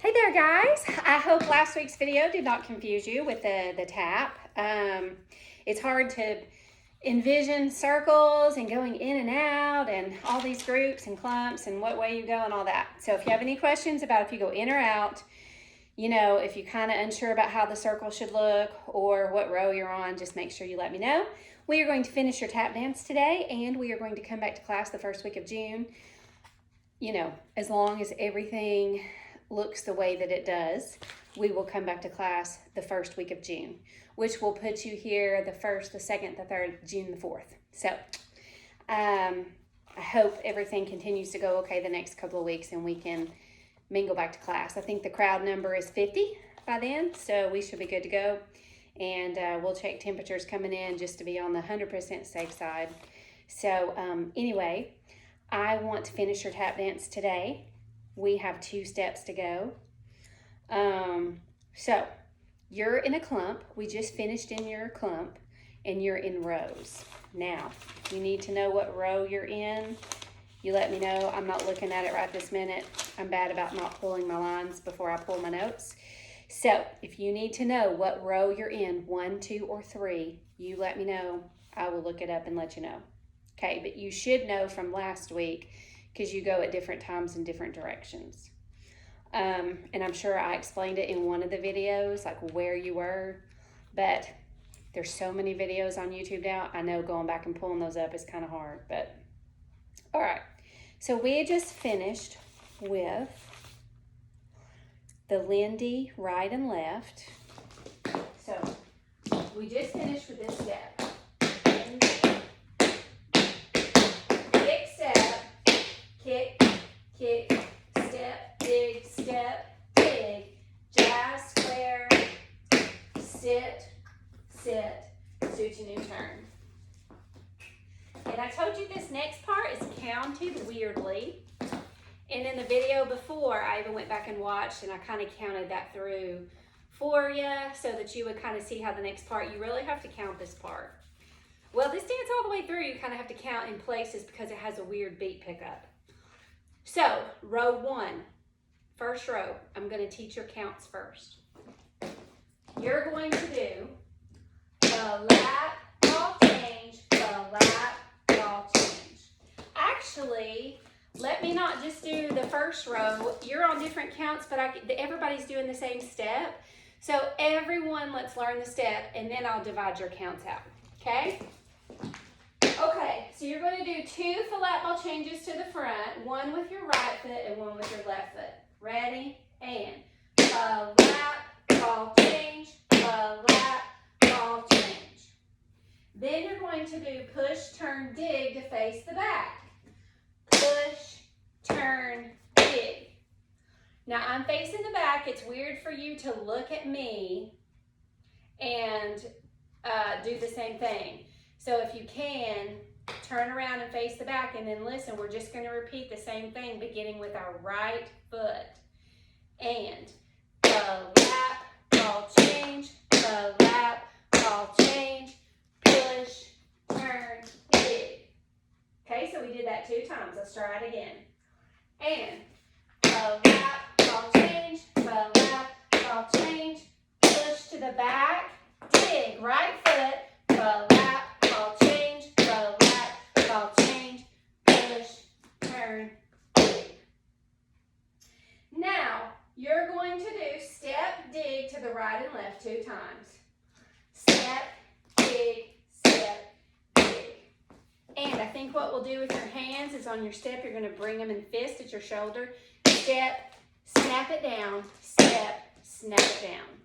Hey there, guys. I hope last week's video did not confuse you with the tap. It's hard to envision circles and going in and out and all these groups and clumps and what way you go and all that. So if you have any questions about if you go in or out, you know, if you're kind of unsure about how the circle should look or what row you're on, just make sure you let me know. We are going to finish your tap dance today, and we are going to come back to class the first week of June. You know, as long as everything looks the way that it does, we will come back to class the first week of June, which will put you here the 1st, the 2nd, the 3rd, June the 4th. So I hope everything continues to go okay the next couple of weeks and we can mingle back to class. I think the crowd number is 50 by then, so we should be good to go. And we'll check temperatures coming in just to be on the 100% safe side. So anyway, I want to finish your tap dance today. We have 2 steps to go. So you're in a clump. We just finished in your clump and you're in rows. Now, if you need to know what row you're in, you let me know. I'm not looking at it right this minute. I'm bad about not pulling my lines before I pull my notes. So if you need to know what row you're in, 1, 2, or 3, you let me know. I will look it up and let you know. Okay, but you should know from last week because you go at different times in different directions. And I'm sure I explained it in one of the videos, like where you were, but there's so many videos on YouTube now. I know going back and pulling those up is kind of hard, but all right. So we just finished with the Lindy right and left. So we just finished with this step. Lindy, kick, step, kick, kick, step, dig, jazz, square, sit, Suchi new turn. And I told you this next part is counted weirdly. And in the video before, I even went back and watched and I kind of counted that through for you so that you would kind of see how the next part, you really have to count this part. Well, this dance all the way through, you kind of have to count in places because it has a weird beat pickup. So, row 1, first row, I'm going to teach your counts first. You're going to do a lap, ball change, a lap, ball change. Actually, let me not just do the first row. You're on different counts, but everybody's doing the same step. So everyone, let's learn the step, and then I'll divide your counts out, okay? Okay, so you're going to do 2 flat ball changes to the front, 1 with your right foot and 1 with your left foot. Ready? And a lap, ball change, a lap, ball change. Then you're going to do push, turn, dig to face the back. Push, turn, dig. Now I'm facing the back. It's weird for you to look at me and do the same thing. So if you can, turn around and face the back and then listen. We're just going to repeat the same thing beginning with our right foot. And a lap, ball change, a lap, ball change, push, turn, dig. Okay, so we did that 2 times. Let's try it again. And a lap, ball change, a lap, ball change, push to the back, dig, right foot, a lap, ball change, a lap, ball change, push, turn, dig. Now, you're going to do step, dig to the right and left 2 times. Step, dig, step, dig. And I think what we'll do with your hands is on your step, you're going to bring them in fist at your shoulder. Step, snap it down, step, snap it down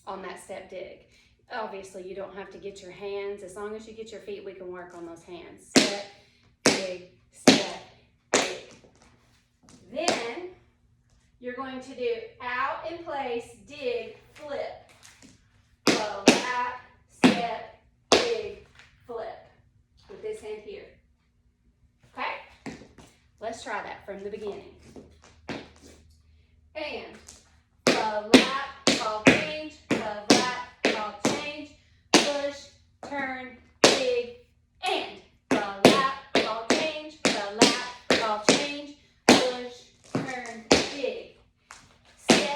on that step dig. Obviously, you don't have to get your hands. As long as you get your feet, we can work on those hands. Step, dig, step, dig. Then you're going to do out in place, dig, flip. A lap, step, dig, flip. With this hand here. Okay? Let's try that from the beginning. And a lap, ball change, a lap, ball change, push, turn, dig, and a lap, ball change, a lap, ball change, push, turn, dig. Step,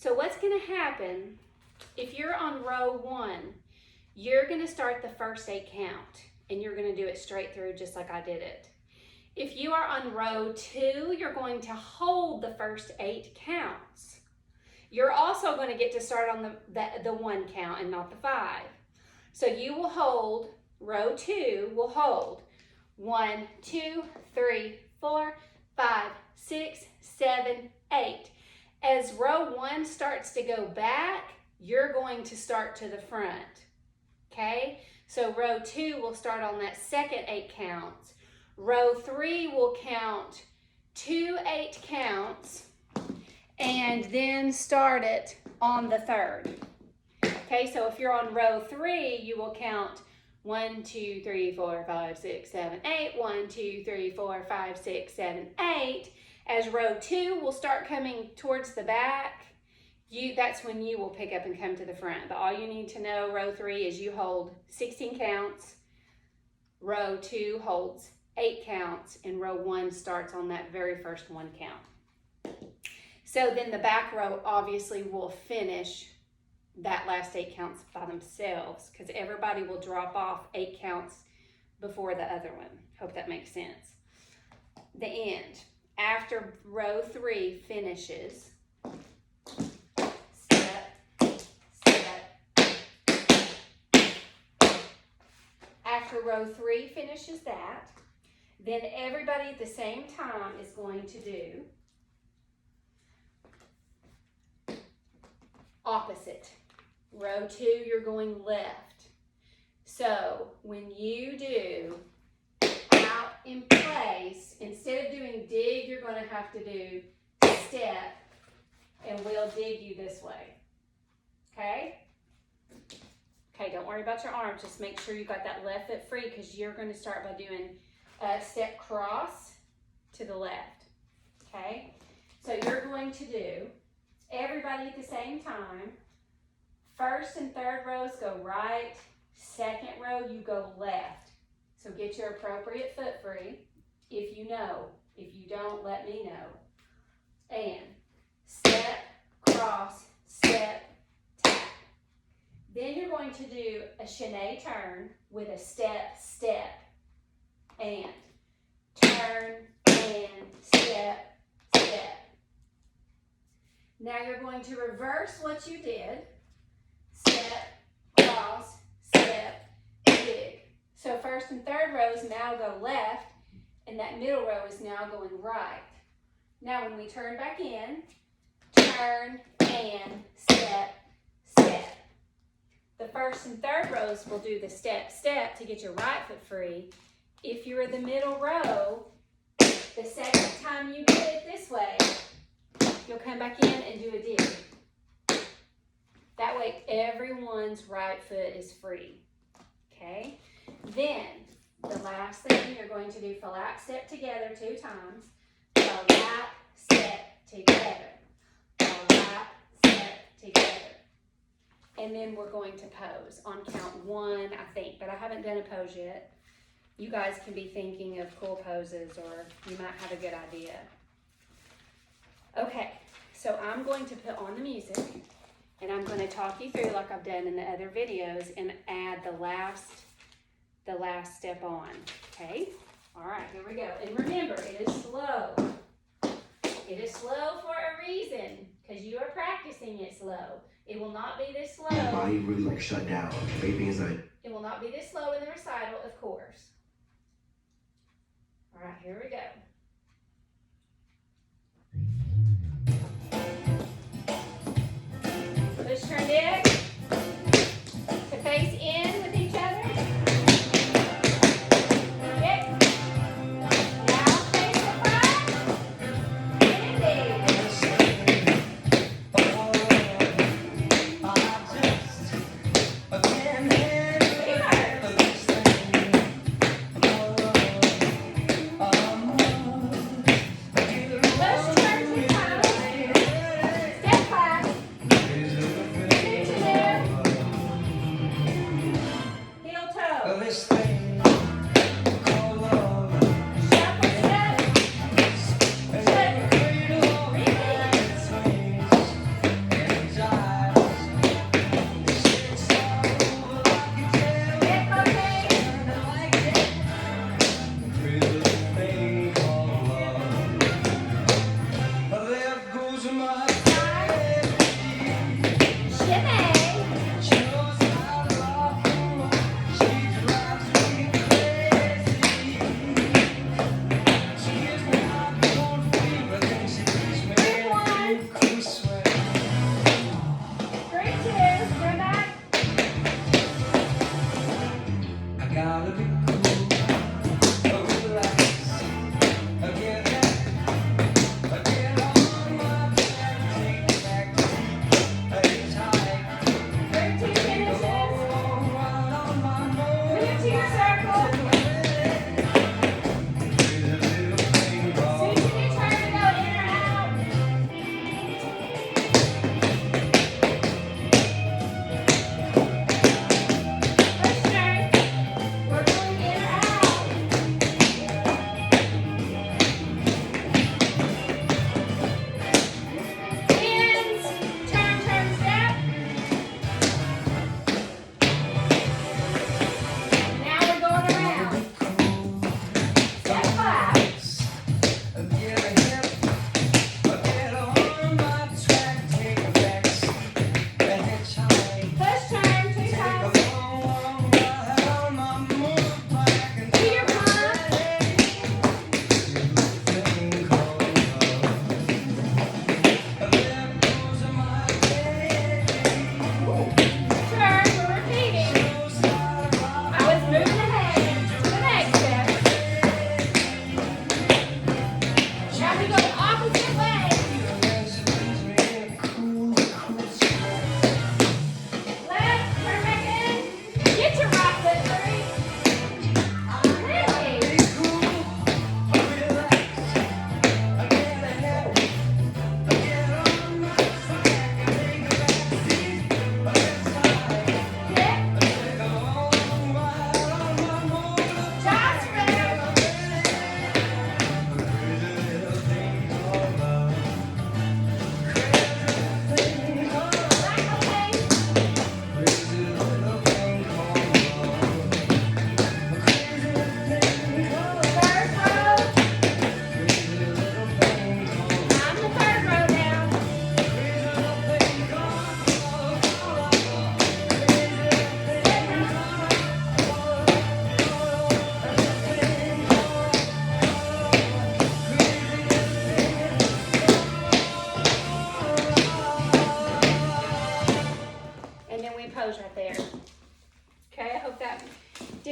So what's going to happen, if you're on row 1, you're going to start the first 8 count, and you're going to do it straight through just like I did it. If you are on row 2, you're going to hold the first 8 counts. You're also going to get to start on the 1 count and not the 5. So you will hold, row 2 will hold 1, 2, 3, 4, 5, 6, 7, 8. As row 1 starts to go back, you're going to start to the front. Okay? So row 2 will start on that second 8 counts. Row 3 will count 2 8 counts and then start it on the third. Okay, so if you're on row 3, you will count 1, 2, 3, 4, 5, 6, 7, 8. 1, 2, 3, 4, 5, 6, 7, 8. As row 2 will start coming towards the back, that's when you will pick up and come to the front. But all you need to know, row 3 is you hold 16 counts. Row 2 holds 8 counts, and row 1 starts on that very first 1 count. So then the back row obviously will finish that last 8 counts by themselves, because everybody will drop off 8 counts before the other one. Hope that makes sense. The end. After row 3 finishes, step, step. After row 3 finishes that, then everybody at the same time is going to do opposite. Row 2, you're going left. So when you do out in place, instead of doing dig, you're going to have to do step, and we'll dig you this way. Okay? Okay, don't worry about your arms. Just make sure you got that left foot free, because you're going to start by doing a step cross to the left. Okay? So you're going to do everybody at the same time. First and third rows go right. Second row, you go left. So get your appropriate foot free if you know. If you don't, let me know. And step, cross, step, tap. Then you're going to do a chaîné turn with a step, step, and turn, and step, step. Now you're going to reverse what you did. Step, cross, step, dig. So first and third rows now go left, and that middle row is now going right. Now when we turn back in, turn, and step, step. The first and third rows will do the step, step to get your right foot free. If you're in the middle row, the second time you do it this way, you'll come back in and do a dig. That way everyone's right foot is free. Okay? Then, the last thing, you're going to do flat step together 2 times. Flat step together. Flat step together. And then we're going to pose on count 1, I think, but I haven't done a pose yet. You guys can be thinking of cool poses, or you might have a good idea. Okay, so I'm going to put on the music, and I'm going to talk you through like I've done in the other videos and add the last step on, okay? All right, here we go. And remember, it is slow. It is slow for a reason, because you are practicing it slow. It will not be this slow. My body really like shut down. Vaping is like... It will not be this slow in the recital, of course. All right, here we go. Push, turn, dig. To face in with each other. Okay. Now face the front. And dig. Deeper.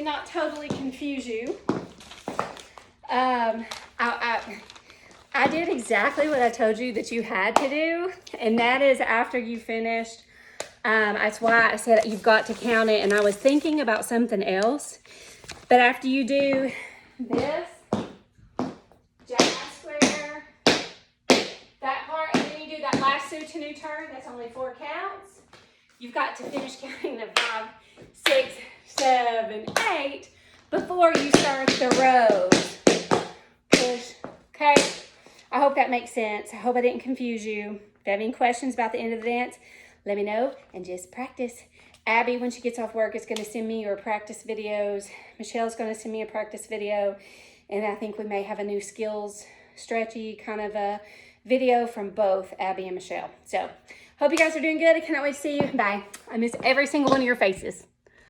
not totally confuse you, I did exactly what I told you that you had to do, and that is after you finished, that's why I said you've got to count it, and I was thinking about something else, but after you do this, jackknife square, that part, and then you do that last soutenu turn, that's only 4 counts, you've got to finish counting the 5, 6, 7, 8 before you start the rows. Push, okay? I hope that makes sense. I hope I didn't confuse you. If you have any questions about the end of the dance, let me know and just practice. Abby, when she gets off work, is going to send me your practice videos. Michelle's going to send me a practice video. And I think we may have a new skills, stretchy kind of a video from both Abby and Michelle. So, hope you guys are doing good. I cannot wait to see you. Bye. I miss every single one of your faces.